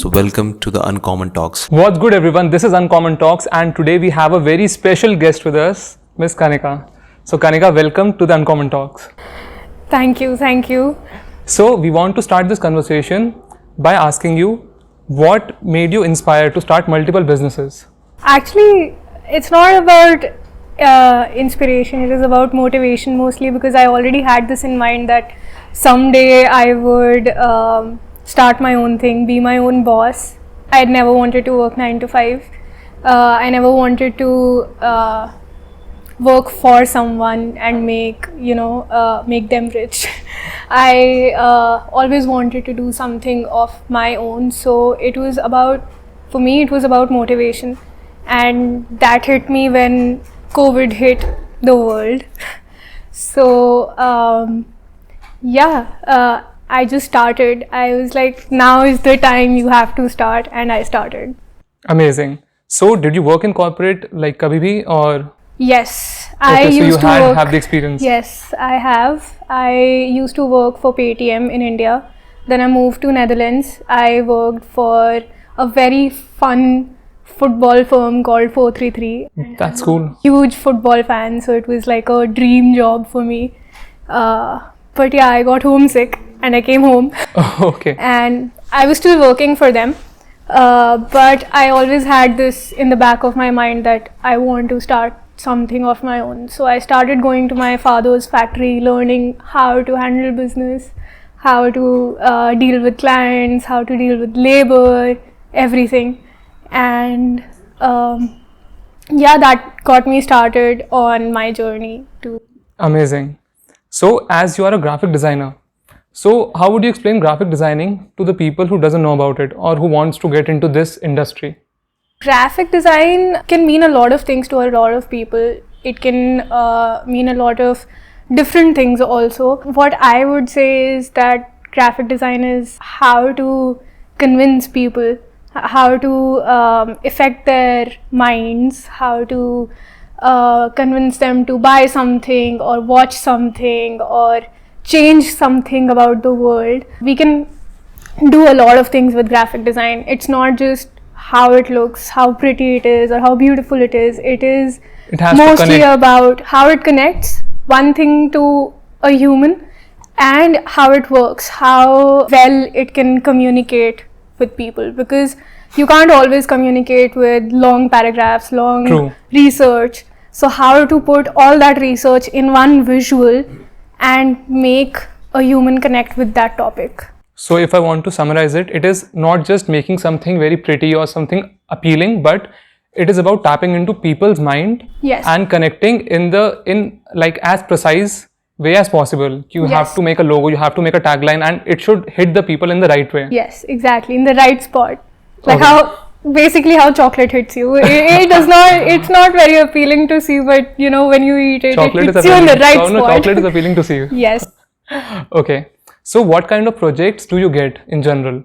So welcome to the Uncommon Talks. What's good, everyone? This is Uncommon Talks, and today we have a very special guest with us, Miss Kanika. So Kanika, welcome to the Uncommon Talks. Thank you. So we want to start this conversation by asking you, what made you inspired to start multiple businesses? Actually, it's not about inspiration, it is about motivation mostly, because I already had this in mind that someday I would start my own thing, be my own boss. I had never wanted to work 9 to 5. I never wanted to work for someone and make them rich. I always wanted to do something of my own. So for me it was about motivation, and that hit me when COVID hit the world. So I just started. I was like, now is the time, you have to start, and I started. Amazing. So did you work in corporate like kabhi bhi, or? Yes, Okay, so you have the experience. Yes, I have. I used to work for Paytm in India. Then I moved to Netherlands. I worked for a very fun football firm called 433. That's cool. Huge football fan, so it was like a dream job for me. But yeah, I got homesick and I came home. Okay. And I was still working for them. But I always had this in the back of my mind that I want to start something of my own. So I started going to my father's factory, learning how to handle business, how to deal with clients, how to deal with labor, everything. And that got me started on my journey too. Amazing. So as you are a graphic designer, so how would you explain graphic designing to the people who doesn't know about it or who wants to get into this industry? Graphic design can mean a lot of things to a lot of people. It can mean a lot of different things also. What I would say is that graphic design is how to convince people, how to affect their minds, how to convince them to buy something or watch something or change something about the world. We can do a lot of things with graphic design. It's not just how it looks, how pretty it is, or how beautiful it is. It has mostly about how it connects one thing to a human and how it works, how well it can communicate with people, because you can't always communicate with long paragraphs, long research. So how to put all that research in one visual and make a human connect with that topic. So if I want to summarize it, it is not just making something very pretty or something appealing, but it is about tapping into people's mind. Yes. And connecting in like as precise way as possible. You have to make a logo, you have to make a tagline, and it should hit the people in the right way. Yes, exactly, in the right spot. Like how chocolate hits you. It's not very appealing to see, but when you eat it, it hits you in the right spot. Chocolate is appealing to see. Yes. Okay. So what kind of projects do you get in general?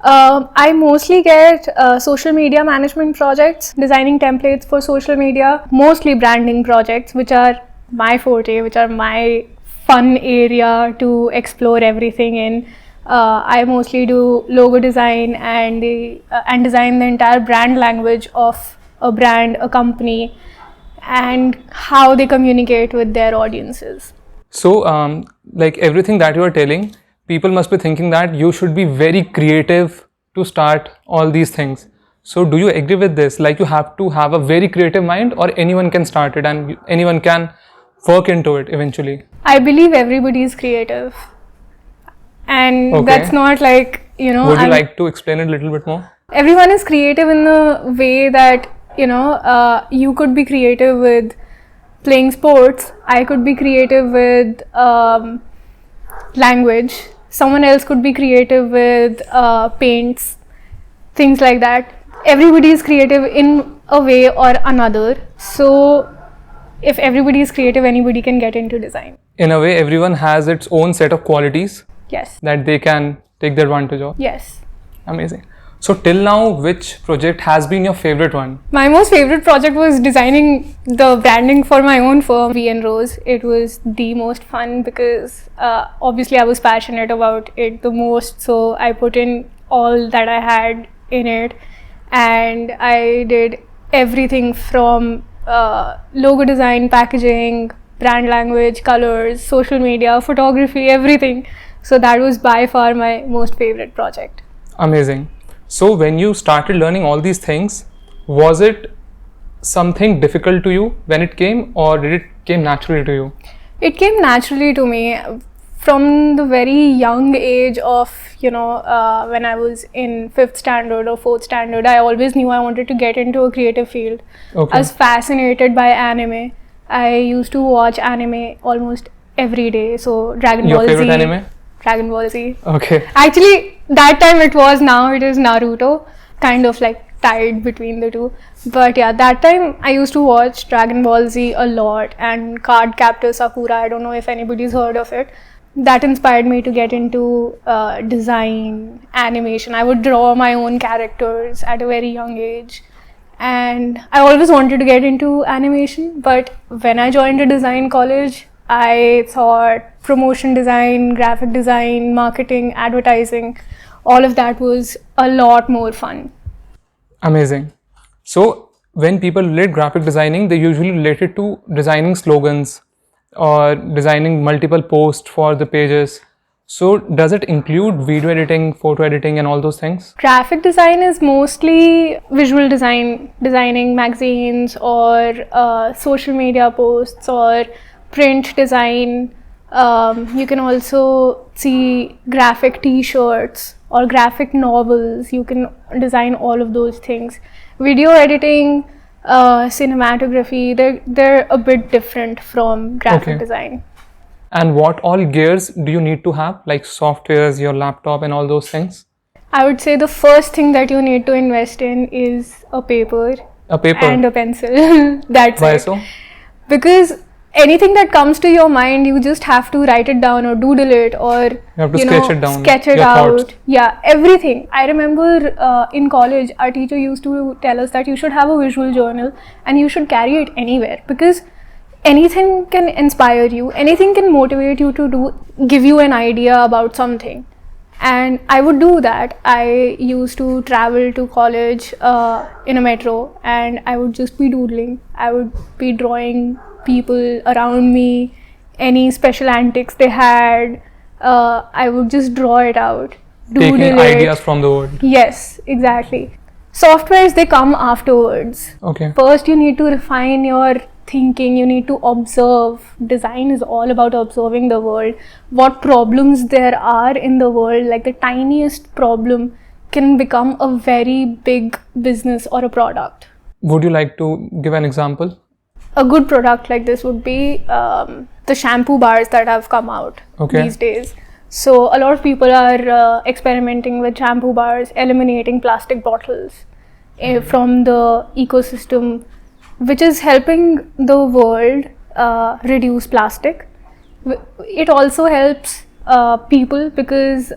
I mostly get social media management projects, designing templates for social media, mostly branding projects, which are my forte, which are my fun area to explore everything in. I mostly do logo design and design the entire brand language of a brand, a company, and how they communicate with their audiences. So, like everything that you are telling, people must be thinking that you should be very creative to start all these things. So, do you agree with this? Like you have to have a very creative mind, or anyone can start it and anyone can work into it eventually? I believe everybody is creative. And that's not like, Would you like to explain it a little bit more? Everyone is creative in the way that, you could be creative with playing sports. I could be creative with language. Someone else could be creative with paints, things like that. Everybody is creative in a way or another. So if everybody is creative, anybody can get into design. In a way, everyone has its own set of qualities. Yes. That they can take the advantage of. Yes. Amazing. So till now, which project has been your favorite one? My most favorite project was designing the branding for my own firm, V & Rose. It was the most fun because obviously I was passionate about it the most. So I put in all that I had in it, and I did everything from logo design, packaging, brand language, colors, social media, photography, everything. So that was by far my most favorite project. Amazing. So when you started learning all these things, was it something difficult to you when it came, or did it came naturally to you? It came naturally to me from the very young age of, when I was in 5th standard or 4th standard. I always knew I wanted to get into a creative field. Okay. I was fascinated by anime. I used to watch anime almost every day. So Dragon Your Ball favorite Z. anime? Dragon Ball Z. Okay. Actually, that time it was, now it is Naruto. Kind of like tied between the two. But yeah, that time I used to watch Dragon Ball Z a lot, and Card Captor Sakura. I don't know if anybody's heard of it. That inspired me to get into design, animation. I would draw my own characters at a very young age. And I always wanted to get into animation, but when I joined a design college, I thought promotion design, graphic design, marketing, advertising, all of that was a lot more fun. Amazing. So when people relate graphic designing, they usually relate it to designing slogans or designing multiple posts for the pages. So does it include video editing, photo editing and all those things? Graphic design is mostly visual design, designing magazines or social media posts or print design. You can also see graphic t-shirts or graphic novels. You can design all of those things. Video editing, cinematography, they're a bit different from graphic design. And what all gears do you need to have, like softwares, your laptop and all those things? I would say the first thing that you need to invest in is a paper. A paper? And a pencil. That's Why it. so? Because anything that comes to your mind, you just have to write it down or doodle it, or You have to sketch it down. sketch it your out. thoughts. Yeah, everything. I remember in college, our teacher used to tell us that you should have a visual journal and you should carry it anywhere, because anything can inspire you, anything can motivate you to give you an idea about something. And I would do that. I used to travel to college in a metro, and I would just be doodling. I would be drawing people around me, any special antics they had. I would just draw it out, doodle Taking it. ideas from the world. Yes, exactly. Softwares, they come afterwards. Okay. First, you need to refine your thinking, you need to observe. Design is all about observing the world, what problems there are in the world. Like the tiniest problem can become a very big business or a product. Would you like to give an example? A good product like this would be the shampoo bars that have come out these days. So a lot of people are experimenting with shampoo bars, eliminating plastic bottles from the ecosystem, which is helping the world reduce plastic. It also helps people because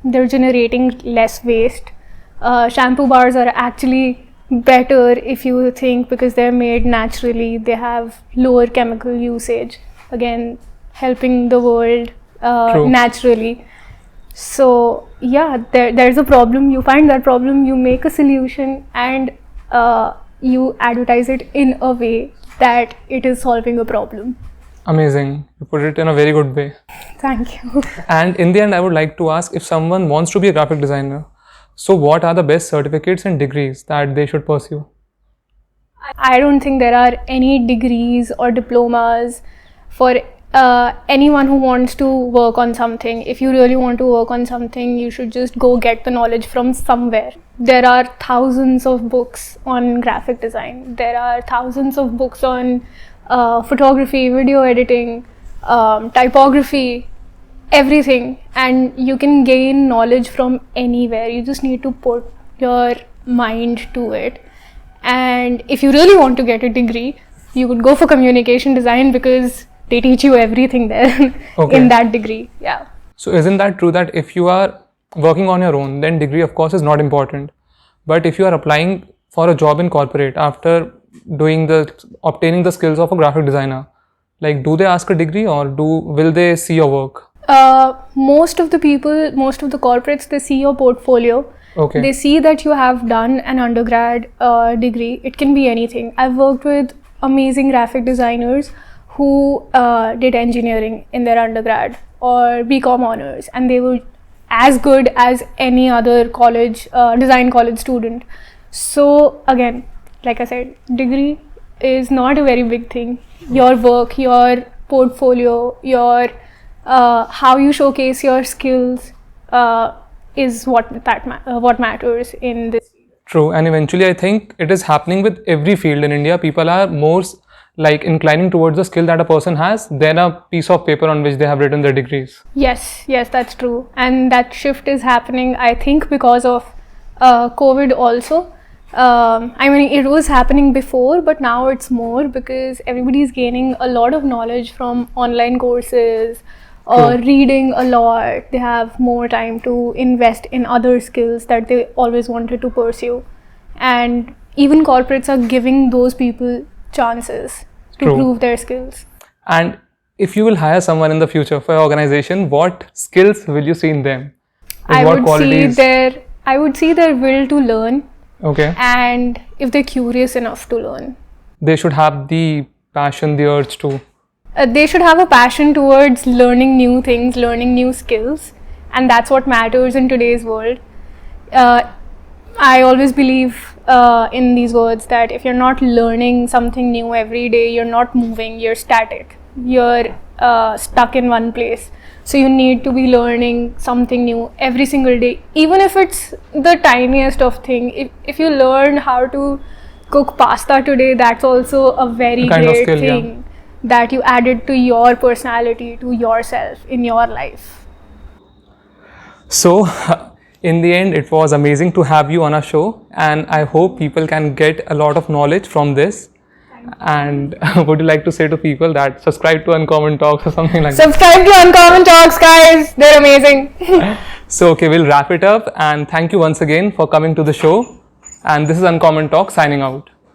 they're generating less waste. Shampoo bars are actually better if you think, because they're made naturally. They have lower chemical usage, again helping the world naturally. So yeah, there's a problem, you find that problem, you make a solution, and you advertise it in a way that it is solving a problem. Amazing. You put it in a very good way. Thank you. And in the end, I would like to ask, if someone wants to be a graphic designer, so what are the best certificates and degrees that they should pursue? I don't think there are any degrees or diplomas for anyone who wants to work on something. If you really want to work on something, you should just go get the knowledge from somewhere. There are thousands of books on graphic design. There are thousands of books on photography, video editing, typography, everything. And you can gain knowledge from anywhere. You just need to put your mind to it. And if you really want to get a degree, you could go for communication design, because they teach you everything there in that degree. Yeah. So isn't that true that if you are working on your own, then degree of course is not important. But if you are applying for a job in corporate after obtaining the skills of a graphic designer, like, do they ask a degree, or will they see your work? Most of the corporates, they see your portfolio Okay. They see that you have done an undergrad degree. It can be anything. I've worked with amazing graphic designers who did engineering in their undergrad or BCom honors, and they were as good as any other college, design college student. So again, like I said, degree is not a very big thing. Your work, your portfolio, your how you showcase your skills is what matters in this. True, and eventually I think it is happening with every field in India. People are more like inclining towards the skill that a person has than a piece of paper on which they have written their degrees. Yes, that's true, and that shift is happening, I think, because of COVID also. I mean, it was happening before, but now it's more because everybody is gaining a lot of knowledge from online courses or reading a lot. They have more time to invest in other skills that they always wanted to pursue, and even corporates are giving those people chances to prove their skills. And if you will hire someone in the future for your organization, what skills will you see in them? I would see their will to learn. Okay. And if they're curious enough to learn. They should have the passion, the urge to. They should have a passion towards learning new things, learning new skills, and that's what matters in today's world. I always believe in these words that if you're not learning something new every day, you're not moving, you're static, you're stuck in one place. So you need to be learning something new every single day, even if it's the tiniest of thing. If you learn how to cook pasta today, that's also a very great thing that you added to your personality, to yourself in your life. So in the end, it was amazing to have you on our show, and I hope people can get a lot of knowledge from this. And would you like to say to people that subscribe to Uncommon Talks or something like that? Subscribe to Uncommon Talks, guys. They're amazing. So, okay, we'll wrap it up. And thank you once again for coming to the show. And this is Uncommon Talks signing out.